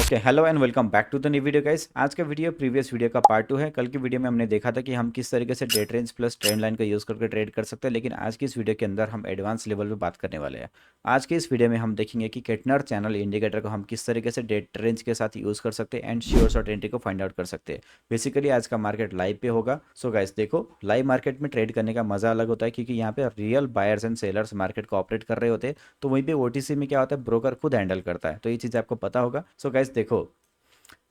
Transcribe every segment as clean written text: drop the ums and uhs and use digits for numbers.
Okay, hello and welcome back to the new video guys. आज का video previous video का part 2 है। कल की वीडियो में हमने देखा था कि हम किस तरीके से day trends plus trend line का यूज़ करके ट्रेड कर सकते हैं, लेकिन आज की इस वीडियो के अंदर हम एडवांस लेवल पे बात करने वाले हैं। आज के इस वीडियो में हम देखेंगे कि केटनर चैनल इंडिकेटर को हम किस तरीके से डे ट्रेंड्स के साथ यूज़ कर सकते हैं एंड श्योर शॉर्ट एंट्री को फाइंड आउट कर सकते हैं। बेसिकली आज का मार्केट लाइव पे होगा। सो गाइस देखो, लाइव मार्केट में ट्रेड करने का मज़ा अलग होता है, क्योंकि यहाँ पे real buyers and sellers market को ऑपरेट कर रहे होते हैं। तो वहीं पे ओटीसी में क्या होता है, ब्रोकर खुद हैंडल करता है। तो ये चीज़ आपको पता होगा। सो गाइस देखो,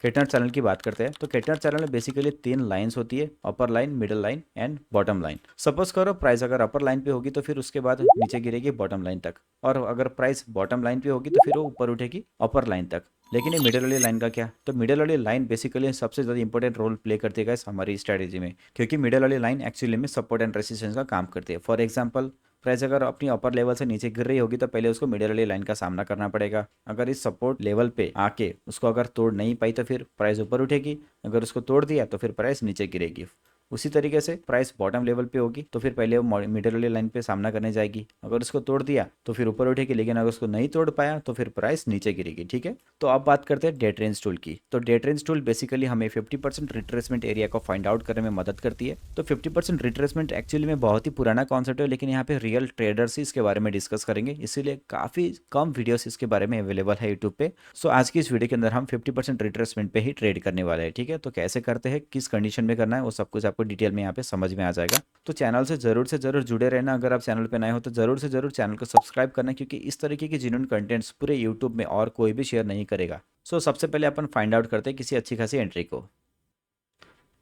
केटनर चैनल की बात करते हैं तो केटनर चैनल में बेसिकली 3 लाइंस होती है, अपर line, middle line and bottom line. Suppose करो प्राइस अगर अपर लाइन पे होगी तो फिर उसके बाद नीचे गिरेगी बॉटम लाइन तक, और अगर प्राइस बॉटम लाइन पे होगी तो फिर वो ऊपर उठेगी अपर लाइन तक। लेकिन ये मिडिल वाली लाइन का क्या? तो मिडिल वाली लाइन बेसिकली सबसे ज़्यादा इंपॉर्टेंट रोल प्ले करती है guys हमारी स्ट्रेटेजी में, क्योंकि मिडिल वाली लाइन एक्चुअली में सपोर्ट एंड रेसिस्टेंस का काम करती है। फॉर एग्जांपल, प्राइस अगर अपनी अपर लेवल से नीचे गिर रही होगी तो पहले उसको मिडिल वाली लाइन का सामना करना पड़ेगा। अगर इस सपोर्ट लेवल पे आके उसको अगर तोड़ नहीं पाई तो फिर प्राइस ऊपर उठेगी, अगर उसको तोड़ दिया तो फिर प्राइस नीचे गिरेगी। उसी तरीके से प्राइस बॉटम लेवल पे होगी तो फिर पहले वो मिडिल वाली लाइन पे सामना करने जाएगी, अगर उसको तोड़ दिया तो फिर ऊपर उठेगी, लेकिन अगर उसको नहीं तोड़ पाया तो फिर प्राइस नीचे गिरेगी। ठीक है, तो अब बात करते हैं डे ट्रेंड्स टूल की। तो डे ट्रेंड्स टूल बेसिकली हमें 50% रिट्रेसमेंट एरिया को फाइंड आउट करने में मदद करती है। तो 50% रिट्रेसमेंट एक्चुअली में बहुत ही पुराना कॉन्सेप्ट है, लेकिन यहाँ पे रियल ट्रेडर्स ही इसके बारे में डिस्कस करेंगे, इसीलिए काफ़ी कम वीडियोस इसके बारे में अवेलेबल है यूट्यूब पे। सो आज की इस वीडियो के अंदर हम 50% रिट्रेसमेंट पे ही ट्रेड करने वाले हैं। ठीक है, तो कैसे करते हैं, किस कंडीशन में करना है, वो सब कुछ आपको डिटेल में यहाँ पे समझ में आ जाएगा। तो चैनल से ज़रूर जुड़े रहना। अगर आप चैनल पे नए हो तो ज़रूर से ज़रूर चैनल को सब्सक्राइब करना, क्योंकि इस तरीके की जेन्युइन कंटेंट्स पूरे यूट्यूब में और कोई भी शेयर नहीं करेगा। सो सबसे पहले अपन फाइंड आउट करते हैं किसी अच्छी खासी एंट्री को।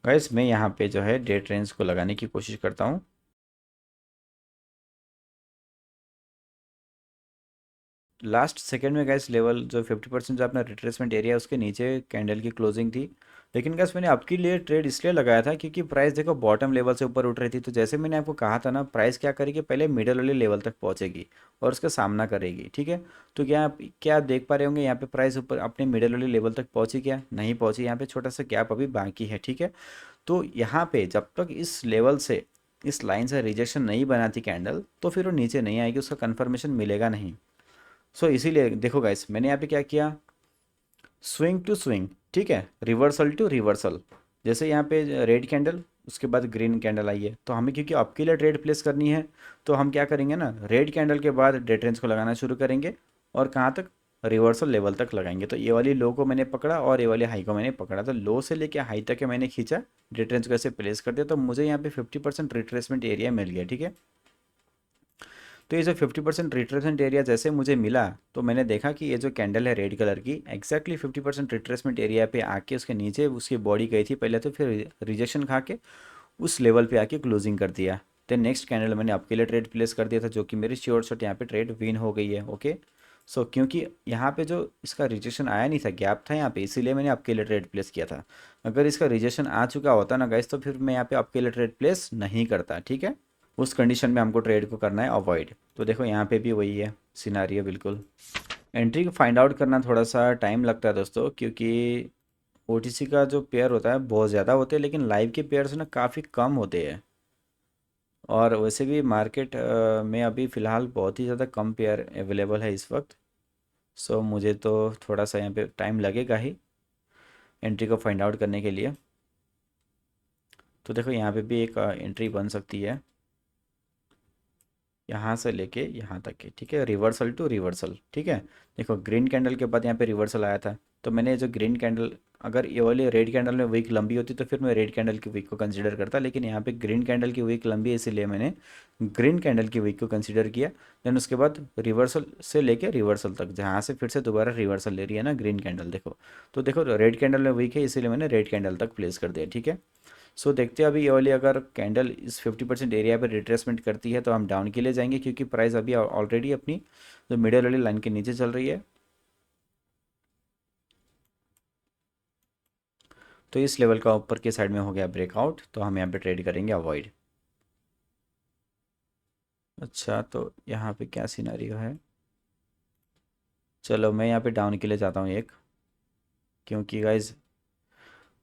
गाइस मैं यहाँ पे जो है डे ट्रेंड्स को लगाने की कोशिश करता हूँ। लास्ट सेकंड में गैस लेवल जो 50% जो अपना रिट्रेसमेंट एरिया उसके नीचे कैंडल की क्लोजिंग थी। लेकिन गैस मैंने आपके लिए ट्रेड इसलिए लगाया था क्योंकि प्राइस देखो बॉटम लेवल से ऊपर उठ रही थी। तो जैसे मैंने आपको कहा था ना, प्राइस क्या करेगी, पहले मिडल वाले लेवल तक पहुंचेगी और उसका सामना करेगी। ठीक है, तो क्या आप देख पा रहे होंगे यहाँ पे प्राइस ऊपर अपने मिडल वाले लेवल तक पहुंची, क्या नहीं पहुंची? यहाँ पे छोटा सा गैप अभी बाकी है। ठीक है, तो यहाँ पे जब तक इस लेवल से, इस लाइन से रिजेक्शन नहीं बनाती कैंडल, तो फिर वो नीचे नहीं आएगी, उसका कन्फर्मेशन मिलेगा नहीं। सो इसीलिए देखो गाइस, मैंने यहाँ पे क्या किया, स्विंग टू स्विंग। ठीक है, रिवर्सल टू रिवर्सल। जैसे यहाँ पे रेड कैंडल, उसके बाद ग्रीन कैंडल आई है, तो हमें क्योंकि आपके लिए ट्रेड प्लेस करनी है, तो हम क्या करेंगे ना, रेड कैंडल के बाद डेट रेंज को लगाना शुरू करेंगे। और कहाँ तक? रिवर्सल लेवल तक लगाएंगे। तो ये वाली लो को मैंने पकड़ा और ये वाली हाई को मैंने पकड़ा, तो लो से लेके हाई तक के मैंने खींचा, डेट रेंज को ऐसे प्लेस कर दिया, तो मुझे यहाँ पे 50% रिट्रेसमेंट एरिया मिल गया। ठीक है, तो ये जो 50% रिट्रेसमेंट एरिया जैसे मुझे मिला, तो मैंने देखा कि ये जो कैंडल है रेड कलर की, एक्जैक्टली 50% रिट्रेसमेंट एरिया पे आके उसके नीचे उसकी बॉडी गई थी पहले, तो फिर रिजेक्शन खा के उस लेवल पे आके क्लोजिंग कर दिया। तो नेक्स्ट कैंडल मैंने आपके लिए ट्रेड प्लेस कर दिया था, जो कि मेरी श्योर शॉट यहाँ पे ट्रेड विन हो गई है। ओके, सो क्योंकि यहाँ पे जो इसका रिजेक्शन आया नहीं था, गैप था यहाँ पे, इसीलिए मैंने आपके लिए ट्रेड प्लेस किया था। अगर इसका रिजेक्शन आ चुका होता ना गाइस, तो फिर मैं यहाँ पे आपके लिए ट्रेड प्लेस नहीं करता। ठीक है, उस कंडीशन में हमको ट्रेड को करना है अवॉइड। तो देखो यहाँ पे भी वही है सिनारियो बिल्कुल। एंट्री को फाइंड आउट करना थोड़ा सा टाइम लगता है दोस्तों, क्योंकि ओटीसी का जो पेयर होता है बहुत ज़्यादा होते हैं, लेकिन लाइव के पेयर्स ना काफ़ी कम होते हैं। और वैसे भी मार्केट में अभी फ़िलहाल बहुत ही ज़्यादा कम पेयर अवेलेबल है इस वक्त। सो मुझे तो थोड़ा सा यहाँ पे टाइम लगेगा ही एंट्री को फाइंड आउट करने के लिए। तो देखो यहाँ पे भी एक एंट्री बन सकती है, यहाँ से लेके यहाँ तक के। ठीक है, रिवर्सल टू रिवर्सल। ठीक है, देखो ग्रीन कैंडल के बाद यहाँ पे रिवर्सल आया था, तो मैंने जो ग्रीन कैंडल, अगर ये वाली रेड कैंडल में वीक लंबी होती तो फिर मैं रेड कैंडल की वीक को कंसीडर करता, लेकिन यहाँ पे ग्रीन कैंडल की वीक लंबी है, इसीलिए मैंने ग्रीन कैंडल की वीक को कंसीडर किया। देन उसके बाद रिवर्सल से लेके रिवर्सल तक, जहाँ से फिर से दोबारा रिवर्सल ले रही है ना ग्रीन कैंडल, देखो तो देखो रेड कैंडल में वीक है, इसीलिए मैंने रेड कैंडल तक प्लेस कर दिया। ठीक है, सो देखते हैं अभी ये वाली अगर कैंडल इस 50% एरिया पर रिट्रेसमेंट करती है तो हम डाउन के लिए जाएंगे, क्योंकि प्राइस अभी ऑलरेडी अपनी जो मिडल वाली लाइन के नीचे चल रही है। तो इस लेवल का ऊपर के साइड में हो गया ब्रेकआउट, तो हम यहाँ पे ट्रेड करेंगे अवॉइड। अच्छा, तो यहाँ पे क्या सिनेरियो है, चलो मैं यहाँ पे डाउन के लिए जाता हूँ एक, क्योंकि गाइज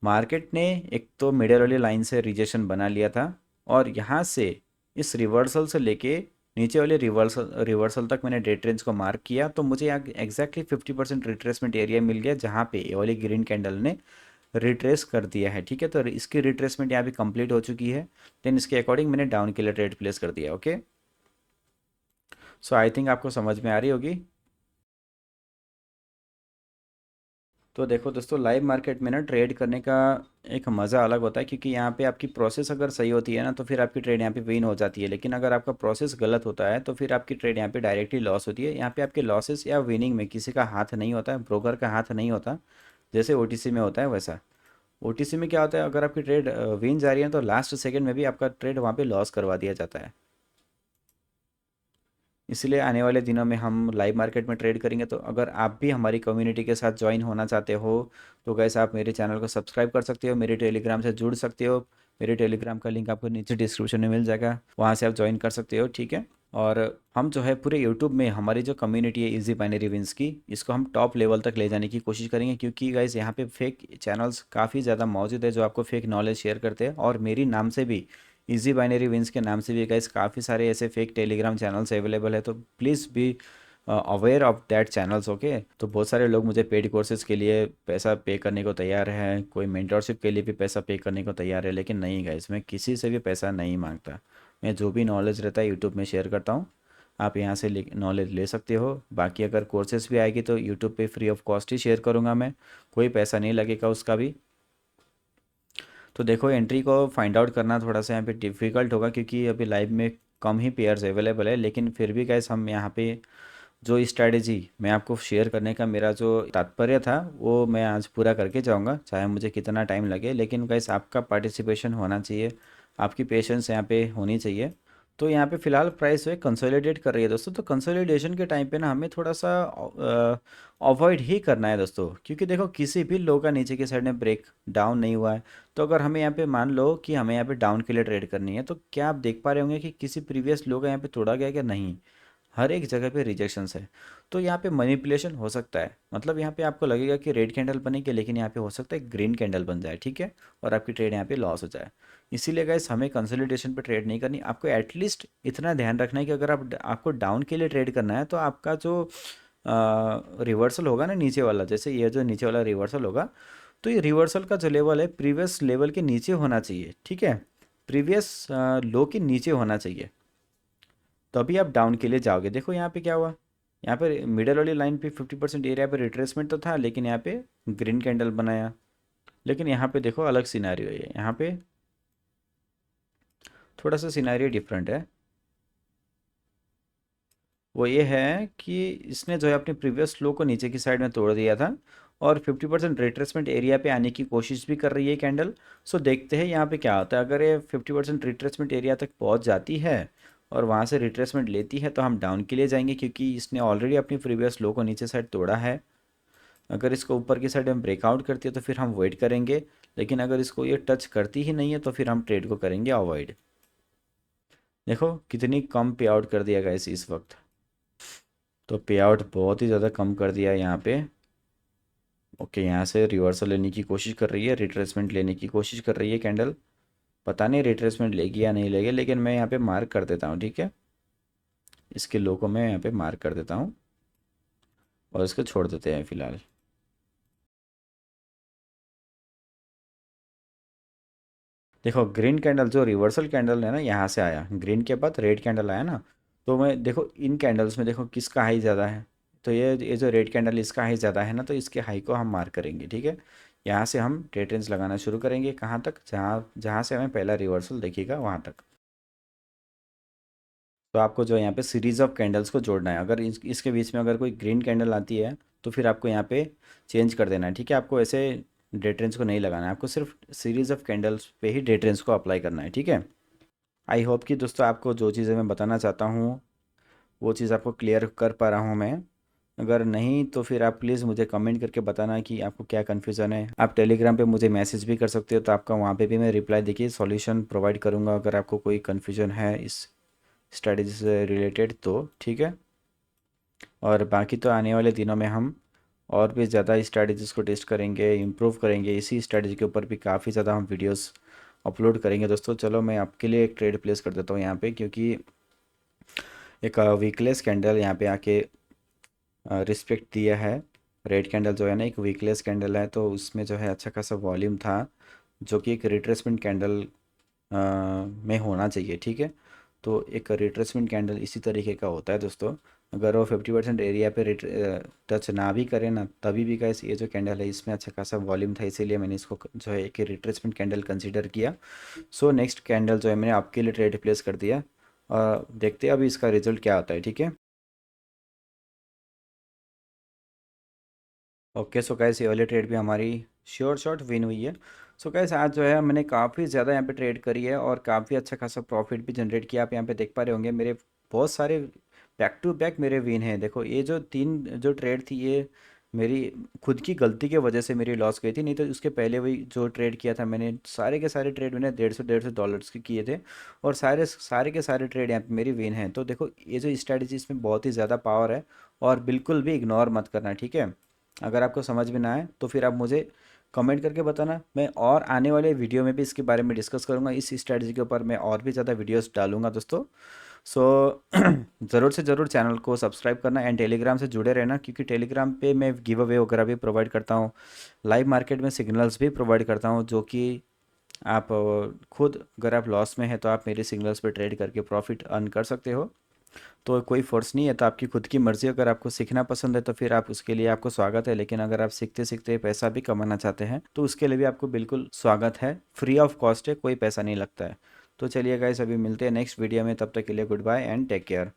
मार्केट ने एक तो मिडल वाली लाइन से रिजेक्शन बना लिया था, और यहाँ से इस रिवर्सल से लेके नीचे वाले रिवर्सल रिवर्सल तक मैंने डे ट्रेंड्स को मार्क किया, तो मुझे यहाँ एग्जैक्टली 50% रिट्रेसमेंट एरिया मिल गया, जहाँ पे ये वाली ग्रीन कैंडल ने रिट्रेस कर दिया है। ठीक है, तो इसकी रिट्रेसमेंट यहाँ पे कंप्लीट हो चुकी है। देन इसके अकॉर्डिंग मैंने डाउन के लिए ट्रेड प्लेस कर दिया। ओके, सो आई थिंक आपको समझ में आ रही होगी। तो देखो दोस्तों, लाइव मार्केट में ना ट्रेड करने का एक मज़ा अलग होता है, क्योंकि यहाँ पे आपकी प्रोसेस अगर सही होती है ना, तो फिर आपकी ट्रेड यहाँ पे विन हो जाती है। लेकिन अगर आपका प्रोसेस गलत होता है तो फिर आपकी ट्रेड यहाँ पे डायरेक्टली लॉस होती है। यहाँ पे आपके लॉसेस या विनिंग में किसी का हाथ नहीं होता है, ब्रोकर का हाथ नहीं होता, जैसे ओटीसी में होता है वैसा। ओटीसी में क्या होता है, अगर आपकी ट्रेड विन जा रही है तो लास्ट सेकंड में भी आपका ट्रेड वहाँ पे लॉस करवा दिया जाता है। इसलिए आने वाले दिनों में हम लाइव मार्केट में ट्रेड करेंगे। तो अगर आप भी हमारी कम्युनिटी के साथ ज्वाइन होना चाहते हो तो गैस आप मेरे चैनल को सब्सक्राइब कर सकते हो, मेरे टेलीग्राम से जुड़ सकते हो। मेरे टेलीग्राम का लिंक आपको नीचे डिस्क्रिप्शन में मिल जाएगा, वहाँ से आप ज्वाइन कर सकते हो। ठीक है, और हम जो है पूरे यूट्यूब में हमारी जो कम्युनिटी है इजी बाइनरी विंस की, इसको हम टॉप लेवल तक ले जाने की कोशिश करेंगे, क्योंकि गाइस यहाँ पे फेक चैनल्स काफ़ी ज़्यादा मौजूद है जो आपको फेक नॉलेज शेयर करते हैं। और मेरी नाम से भी, इजी बाइनरी विंस के नाम से भी गाइस काफ़ी सारे ऐसे फेक टेलीग्राम चैनल्स अवेलेबल है, तो please be aware of that channels. Okay, तो बहुत सारे लोग मुझे पेड कोर्सेज़ के लिए पैसा पे करने को तैयार है, कोई मेंटरशिप के लिए भी पैसा पे करने को तैयार है, लेकिन नहीं गाइस, मैं किसी से भी पैसा नहीं मांगता। मैं जो भी नॉलेज रहता है यूट्यूब में शेयर करता हूँ, आप यहाँ से नॉलेज ले सकते हो। बाकी अगर कोर्सेज भी आएगी तो यूट्यूब पे free of cost he share करूँगा मैं, कोई पैसा नहीं लगेगा उसका भी। तो देखो, एंट्री को फाइंड आउट करना थोड़ा सा यहाँ पे डिफ़िकल्ट होगा, क्योंकि अभी लाइव में कम ही पेयर्स अवेलेबल है। लेकिन फिर भी गाइस, हम यहाँ पे जो स्ट्रैटेजी मैं आपको शेयर करने का मेरा जो तात्पर्य था वो मैं आज पूरा करके जाऊँगा, चाहे मुझे कितना टाइम लगे। लेकिन गाइस, आपका पार्टिसिपेशन होना चाहिए, आपकी पेशेंस यहाँ पे होनी चाहिए। तो यहाँ पे फ़िलहाल प्राइस जो है कंसोलिडेट कर रही है दोस्तों। तो कंसोलिडेशन के टाइम पे ना हमें थोड़ा सा अवॉइड ही करना है दोस्तों, क्योंकि देखो किसी भी लो का नीचे की साइड में ब्रेक डाउन नहीं हुआ है। तो अगर हमें यहाँ पे मान लो कि हमें यहाँ पे डाउन के लिए ट्रेड करनी है, तो क्या आप देख पा रहे होंगे कि किसी प्रीवियस लो का यहाँ पे तोड़ा गया क्या? नहीं, हर एक जगह पे रिजेक्शंस है। तो यहाँ पे मैनिपुलेशन हो सकता है, मतलब यहाँ पे आपको लगेगा कि रेड कैंडल बनेगी, लेकिन यहाँ पे हो सकता है ग्रीन कैंडल बन जाए। ठीक है, और आपकी ट्रेड यहाँ पे लॉस हो जाए। इसीलिए गाइस, हमें कंसोलिडेशन पे ट्रेड नहीं करनी। आपको एटलीस्ट इतना ध्यान रखना है कि अगर आपको डाउन के लिए ट्रेड करना है, तो आपका जो रिवर्सल होगा ना नीचे वाला, जैसे ये जो नीचे वाला रिवर्सल होगा, तो ये रिवर्सल का जो लेवल है प्रीवियस लेवल के नीचे होना चाहिए। ठीक है, प्रीवियस लो के नीचे होना चाहिए, तभी आप डाउन के लिए जाओगे। देखो यहाँ पे क्या हुआ, यहाँ पे मिडल वाली लाइन पे 50% एरिया पे रिट्रेसमेंट तो था, लेकिन यहाँ पे ग्रीन कैंडल बनाया। लेकिन यहाँ पे देखो अलग सिनारियो है, यहाँ पे थोड़ा सा सिनारियो डिफरेंट है। वो ये है कि इसने जो है अपने प्रीवियस लो को नीचे की साइड में तोड़ दिया था, और 50% रिट्रेसमेंट एरिया पे आने की कोशिश भी कर रही है कैंडल। सो देखते हैं यहाँ पे क्या होता है। अगर ये 50% रिट्रेसमेंट एरिया तक पहुँच जाती है और वहाँ से रिट्रेसमेंट लेती है, तो हम डाउन के लिए जाएंगे, क्योंकि इसने ऑलरेडी अपनी प्रीवियस लो को नीचे साइड तोड़ा है। अगर इसको ऊपर की साइड में ब्रेकआउट करती है तो फिर हम वेट करेंगे, लेकिन अगर इसको ये टच करती ही नहीं है तो फिर हम ट्रेड को करेंगे अवॉइड। देखो कितनी कम पे आउट कर दिया गाइस इस वक्त, तो पे आउट बहुत ही ज़्यादा कम कर दिया है यहाँ पे। ओके, यहाँ से रिवर्सल लेने की कोशिश कर रही है, रिट्रेसमेंट लेने की कोशिश कर रही है कैंडल। पता नहीं रिट्रेसमेंट लेगी या नहीं लेगी, लेकिन मैं यहाँ पे मार्क कर देता हूँ। ठीक है, इसके लो को मैं यहाँ पे मार्क कर देता हूँ और इसको छोड़ देते हैं फिलहाल। देखो ग्रीन कैंडल जो रिवर्सल कैंडल है ना, यहाँ से आया, ग्रीन के बाद रेड कैंडल आया ना। तो मैं देखो इन कैंडल्स में देखो किसका हाई ज़्यादा है, तो ये जो रेड कैंडल इसका हाई ज़्यादा है ना, तो इसके हाई को हम मार्क करेंगे। ठीक है, यहाँ से हम ट्रेड रेंज लगाना शुरू करेंगे, कहाँ तक, जहाँ जहाँ से हमें पहला रिवर्सल देखिएगा वहाँ तक। तो आपको जो है यहाँ पे सीरीज़ ऑफ कैंडल्स को जोड़ना है। अगर इसके बीच में अगर कोई ग्रीन कैंडल आती है तो फिर आपको यहाँ पे चेंज कर देना है। ठीक है, आपको ऐसे डे ट्रेंड्स को नहीं लगाना है, आपको सिर्फ सीरीज़ ऑफ कैंडल्स पे ही डे ट्रेंड्स को अप्लाई करना है। ठीक है, आई होप कि दोस्तों आपको जो चीज़ें मैं बताना चाहता हूँ वो चीज़ आपको क्लियर कर पा रहा हूँ मैं। अगर नहीं तो फिर आप प्लीज़ मुझे कमेंट करके बताना कि आपको क्या कन्फ्यूज़न है। आप टेलीग्राम पे मुझे मैसेज भी कर सकते हो, तो आपका वहाँ पे भी मैं रिप्लाई देखिए सॉल्यूशन प्रोवाइड करूँगा अगर आपको कोई कन्फ्यूज़न है इस स्ट्रेटजी से रिलेटेड तो। ठीक है, और बाकी तो आने वाले दिनों में हम और भी ज़्यादा स्ट्रेटजीज़ को टेस्ट करेंगे, इम्प्रूव करेंगे। इसी स्ट्रेटजी के ऊपर भी काफ़ी ज़्यादा हम वीडियोस अपलोड करेंगे दोस्तों। चलो मैं आपके लिए एक ट्रेड प्लेस कर देता हूँ यहाँ पे, क्योंकि एक वीकलेस कैंडल यहाँ पे आके रिस्पेक्ट दिया है। रेड कैंडल जो है ना एक वीकलेस कैंडल है, तो उसमें जो है अच्छा खासा वॉल्यूम था, जो कि एक रिट्रेसमेंट कैंडल में होना चाहिए, ठीक है। तो एक रिट्रेसमेंट कैंडल इसी तरीके का होता है दोस्तों। अगर वो 50% एरिया पे टच ना भी करे ना, तभी भी गाइस ये जो कैंडल है इसमें अच्छा खासा वॉल्यूम था, इसीलिए मैंने इसको जो है एक रिट्रेसमेंट कैंडल कंसीडर किया। सो नेक्स्ट कैंडल जो है मैंने आपके लिए ट्रेड प्लेस कर दिया, और देखते हैं अभी इसका रिजल्ट क्या आता है, ठीक है। ओके, सो गाइस ये वाली ट्रेड भी हमारी श्योर शॉट विन हुई है। सो गाइस आज जो है मैंने काफ़ी ज़्यादा यहाँ पे ट्रेड करी है और काफ़ी अच्छा खासा प्रॉफिट भी जनरेट किया। आप यहाँ पे देख पा रहे होंगे मेरे बहुत सारे बैक टू बैक मेरे विन हैं। देखो ये जो तीन जो ट्रेड थी ये मेरी खुद की गलती के वजह से मेरी लॉस गई थी, नहीं तो उसके पहले वही जो ट्रेड किया था मैंने, सारे के सारे ट्रेड मैंने 150 के किए थे, और सारे सारे के सारे ट्रेड यहाँ पे मेरी विन हैं। तो देखो ये जो स्ट्रैटेजी इसमें बहुत ही ज़्यादा पावर है, और बिल्कुल भी इग्नोर मत करना, ठीक है। अगर आपको समझ में ना आए तो फिर आप मुझे कमेंट करके बताना, मैं और आने वाले वीडियो में भी इसके बारे में डिस्कस करूंगा। इस स्ट्रैटेजी के ऊपर मैं और भी ज़्यादा वीडियोस डालूंगा दोस्तों। सो ज़रूर से ज़रूर चैनल को सब्सक्राइब करना एंड टेलीग्राम से जुड़े रहना, क्योंकि टेलीग्राम पे मैं गिव अवे वगैरह भी प्रोवाइड करता हूँ, लाइव मार्केट में सिग्नल्स भी प्रोवाइड करता हूँ, जो कि आप खुद अगर आप लॉस में हैं तो आप मेरे सिग्नल्स पे ट्रेड करके प्रॉफिट अर्न कर सकते हो। तो कोई फोर्स नहीं है, तो आपकी खुद की मर्ज़ी। अगर आपको सीखना पसंद है तो फिर आप उसके लिए आपको स्वागत है, लेकिन अगर आप सीखते सीखते पैसा भी कमाना चाहते हैं तो उसके लिए भी आपको बिल्कुल स्वागत है। फ्री ऑफ कॉस्ट है, कोई पैसा नहीं लगता है। तो चलिए गाइस अभी मिलते हैं नेक्स्ट वीडियो में, तब तक के लिए goodbye and take care.